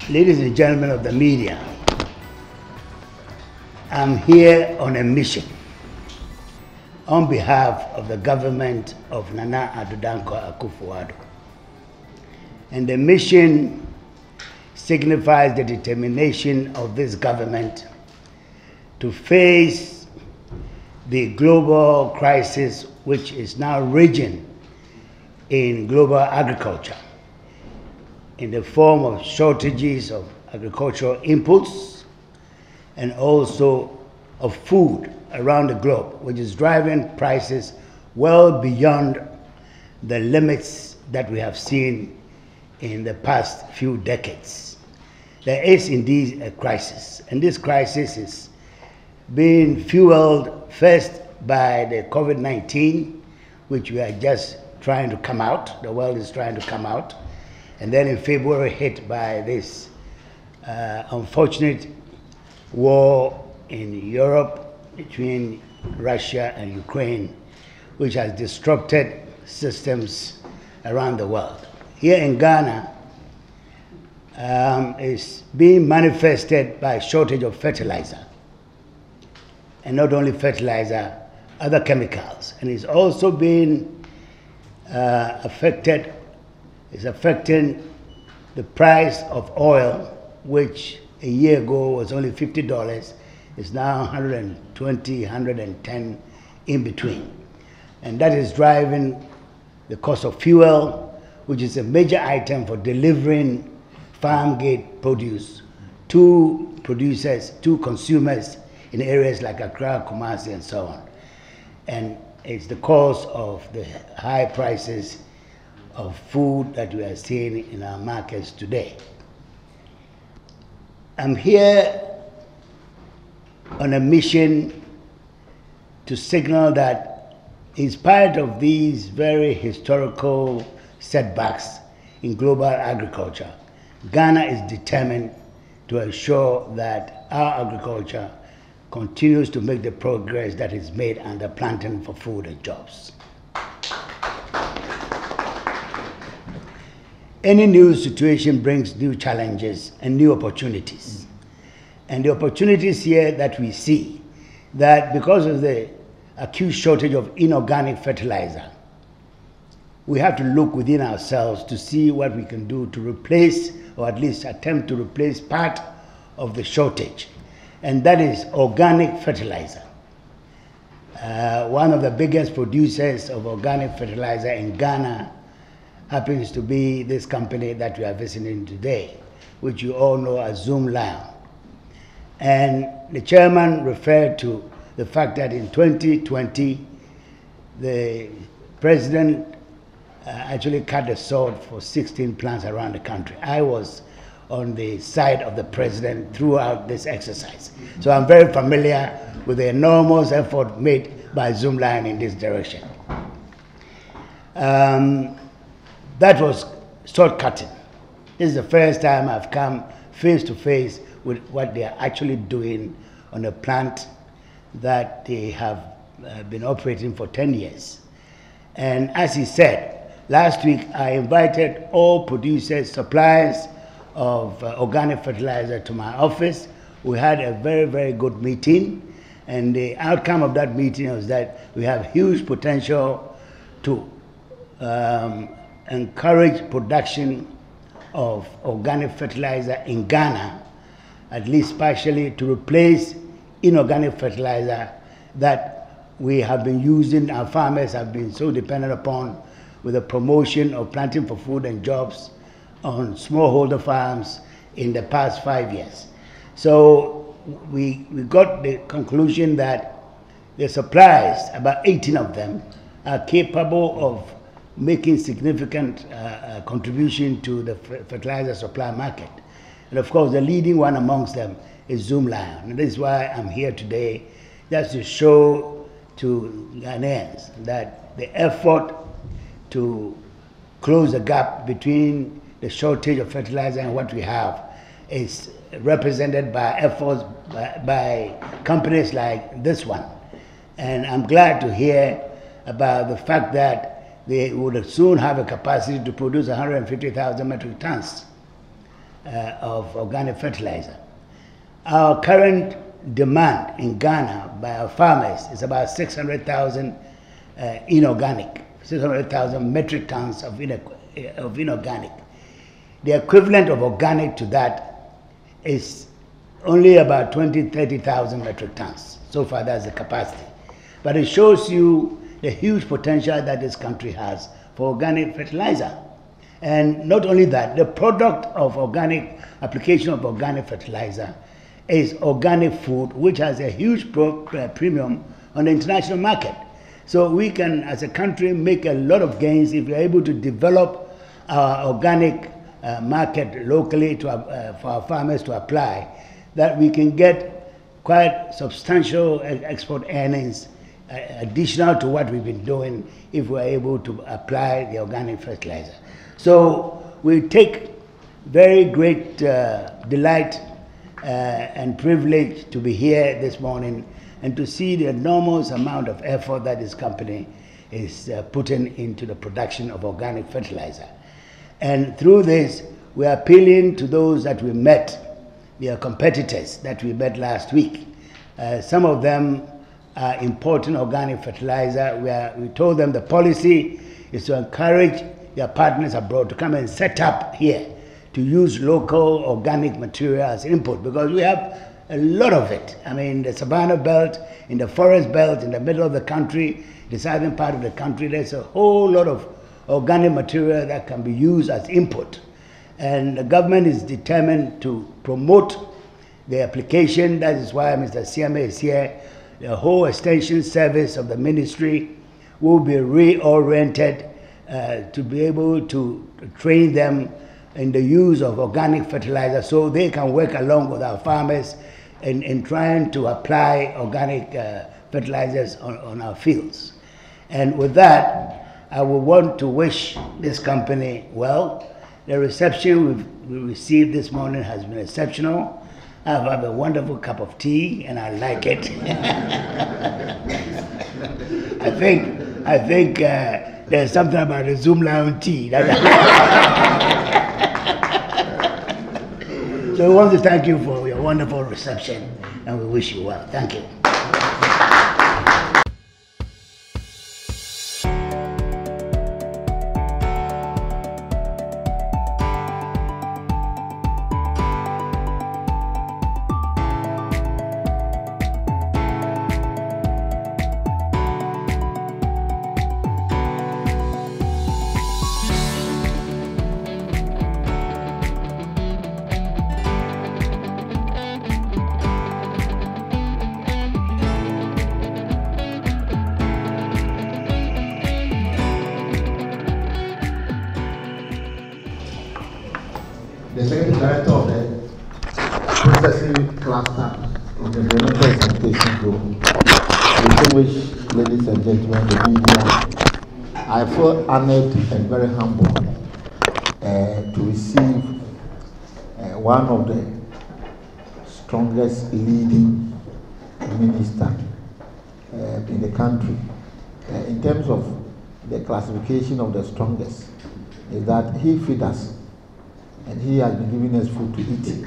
Ladies and gentlemen of the media, I'm here on a mission on behalf of the government of Nana Addo Dankwa Akufo-Addo. And the mission signifies the determination of this government to face the global crisis which is now raging in global agriculture in the form of shortages of agricultural inputs and also of food around the globe, which is driving prices well beyond the limits that we have seen in the past few decades. There is indeed a crisis, and this crisis is being fueled first by the COVID-19, which we are just trying to come out, the world is trying to come out, and then in February hit by this unfortunate war in Europe between Russia and Ukraine, which has disrupted systems around the world. Here in Ghana, is being manifested by a shortage of fertilizer, and not only fertilizer, other chemicals, and it's also being affecting the price of oil, which a year ago was only $50, is now 120, 110 in between. And that is driving the cost of fuel, which is a major item for delivering farm gate produce to producers, to consumers in areas like Accra, Kumasi, and so on. And it's the cause of the high prices of food that we are seeing in our markets today. I'm here on a mission to signal that in spite of these very historical setbacks in global agriculture, Ghana is determined to ensure that our agriculture continues to make the progress that is made under Planting for Food and Jobs. Any new situation brings new challenges and new opportunities. And the opportunities here that we see, that because of the acute shortage of inorganic fertilizer, we have to look within ourselves to see what we can do to replace, or at least attempt to replace part of the shortage. And that is organic fertilizer. One of the biggest producers of organic fertilizer in Ghana happens to be this company that we are visiting today, which you all know as Zoomlion. And the chairman referred to the fact that in 2020, the president actually cut the sword for 16 plants around the country. I was on the side of the president throughout this exercise. So I'm very familiar with the enormous effort made by Zoomlion in this direction. That was short-cutting. This is the first time I've come face to face with what they are actually doing on a plant that they have been operating for 10 years. And as he said, last week I invited all producers, suppliers of organic fertilizer to my office. We had a very, very good meeting, and the outcome of that meeting was that we have huge potential to encourage production of organic fertilizer in Ghana, at least partially, to replace inorganic fertilizer that we have been using, our farmers have been so dependent upon, with the promotion of Planting for Food and Jobs on smallholder farms in the past 5 years. So we got the conclusion that the suppliers, about 18 of them, are capable of making significant contribution to the fertilizer supply market. And of course, the leading one amongst them is Zoomlion. And this is why I'm here today, just to show to Ghanaians that the effort to close the gap between the shortage of fertilizer and what we have is represented by efforts by companies like this one. And I'm glad to hear about the fact that they would soon have a capacity to produce 150,000 metric tons of organic fertilizer. Our current demand in Ghana by our farmers is about 600,000 inorganic, 600,000 metric tons of inorganic. The equivalent of organic to that is only about 30,000 metric tons. So far, that's the capacity. But it shows you the huge potential that this country has for organic fertilizer. And not only that, the product of organic, application of organic fertilizer is organic food, which has a huge premium on the international market. So we can, as a country, make a lot of gains if we're able to develop our organic market locally to, for our farmers to apply, that we can get quite substantial export earnings additional to what we've been doing if we're able to apply the organic fertilizer. So we take very great delight and privilege to be here this morning and to see the enormous amount of effort that this company is putting into the production of organic fertilizer. And through this, we are appealing to those that we met, their competitors that we met last week. Some of them are importing organic fertilizer. We told them the policy is to encourage their partners abroad to come and set up here to use local organic material as input, because we have a lot of it. I mean, the Savannah belt, in the forest belt, in the middle of the country, the southern part of the country, there's a whole lot of organic material that can be used as input. And the government is determined to promote the application. That is why Mr. CMA is here. The whole extension service of the ministry will be reoriented to be able to train them in the use of organic fertilizer so they can work along with our farmers in trying to apply organic fertilizers on our fields. And with that, I would want to wish this company well. The reception we received this morning has been exceptional. I've had a wonderful cup of tea and I like it. I think there's something about the Zoomlion tea. So we want to thank you for your wonderful reception and we wish you well. Thank you. The Secretary Director of the Processing Cluster in the Environmental Sanitation Group, distinguished ladies and gentlemen, the media, I feel honored and very humble to receive one of the strongest leading minister in the country. In terms of the classification of the strongest, is that he feeds us. And he has been giving us food to eat.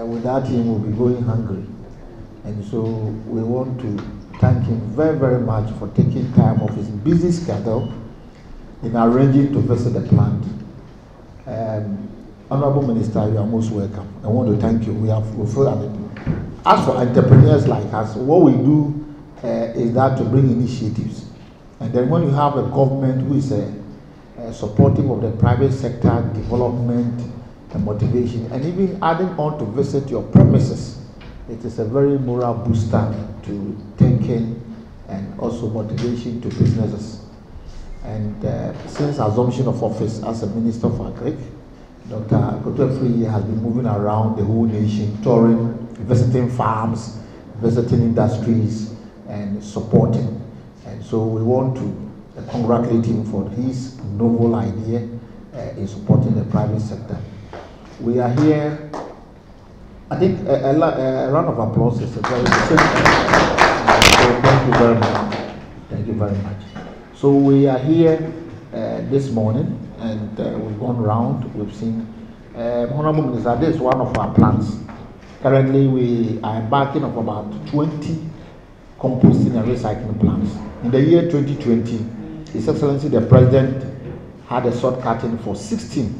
Without him, we'll be going hungry. And so we want to thank him very, very much for taking time off his busy schedule in arranging to visit the plant. Honorable Minister, you are most welcome. I want to thank you. We feel honored. As for entrepreneurs like us, what we do is that to bring initiatives. And then when you have a government who is supportive of the private sector development and motivation, and even adding on to visit your premises, it is a very moral booster to thinking and also motivation to businesses. And since assumption of office as a Minister for Agric, Dr. Gov't has been moving around the whole nation, touring, visiting farms, visiting industries, and supporting. And so we want to congratulate him for his novel idea in supporting the private sector. We are here. I think a round of applause is a very so thank you very much. Thank you very much. So we are here this morning, and we've gone round. We've seen Honorable Minister, this is one of our plans. Currently, we are embarking on about 20 composting and recycling plants. In the year 2020, His Excellency the President had a short cutting for 16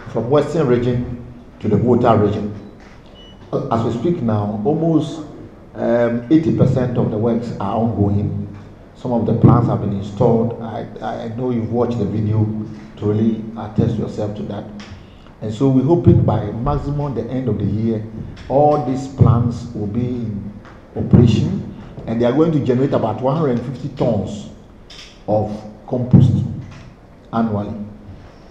from Western region to the Gov't region. As we speak now, almost 80% of the works are ongoing. Some of the plants have been installed. I know you've watched the video to really attest yourself to that. And so we're hoping by maximum the end of the year, all these plants will be in operation, and they are going to generate about 150 tons of compost annually,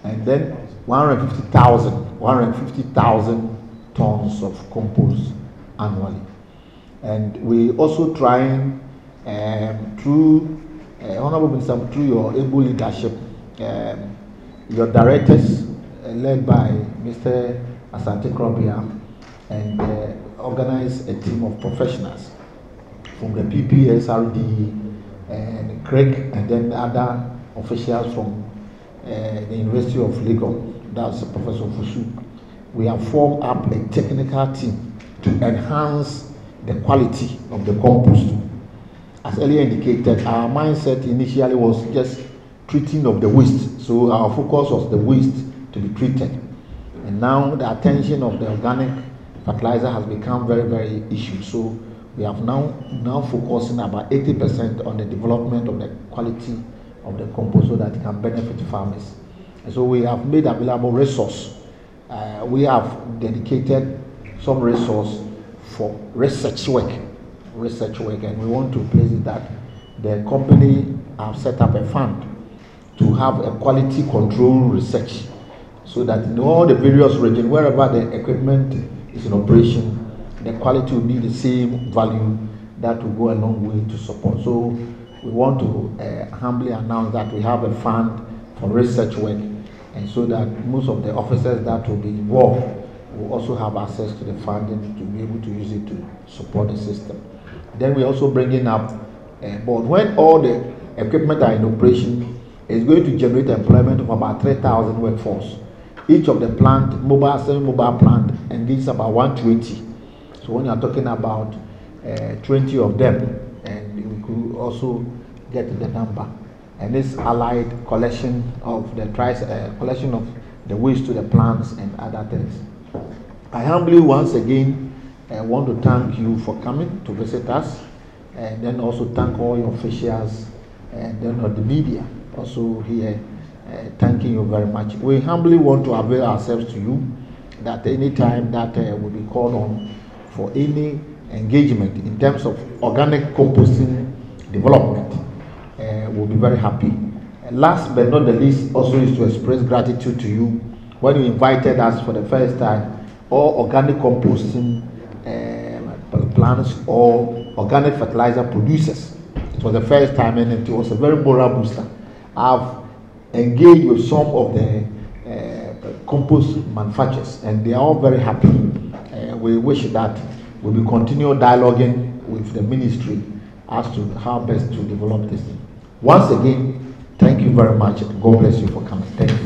and then 150,000 tons of compost annually. And we also trying through Honorable Minister, through your able leadership, your directors led by Mr. Asante Krobia, and organize a team of professionals from the PPSRD and Craig, and then other officials from the University of Lagos, that's Professor Fusu. We have formed up a technical team to enhance the quality of the compost. As earlier indicated, our mindset initially was just treating of the waste. So our focus was the waste to be treated. And now the attention of the organic fertilizer has become very, very issue. So we have now focusing about 80% on the development of the quality of the compost so that it can benefit farmers. And so we have made available resource. We have dedicated some resource for research work, and we want to place it that the company have set up a fund to have a quality control research, so that in all the various regions, wherever the equipment is in operation, the quality will be the same value that will go a long way to support. So we want to humbly announce that we have a fund for research work, and so that most of the officers that will be involved will also have access to the funding to be able to use it to support the system. Then we're also bringing up but when all the equipment are in operation, it's going to generate employment of about 3,000 workforce. Each of the plant, semi-mobile plant, engages about 120. So when you're talking about 20 of them, and we could also get the number. And this allied collection of the collection of the waste to the plants and other things. I humbly once again want to thank you for coming to visit us, and then also thank all your officials, and then the media also here, thanking you very much. We humbly want to avail ourselves to you that any time that will be called on for any engagement in terms of organic composting development, we'll be very happy. And last but not the least also is to express gratitude to you when you invited us for the first time, all organic composting plants or organic fertilizer producers. It was the first time, and it was a very moral booster. I've engaged with some of the compost manufacturers, and they are all very happy. We wish that we will continue dialoguing with the ministry as to how best to develop this. Once again, thank you very much. God bless you for coming. Thank you.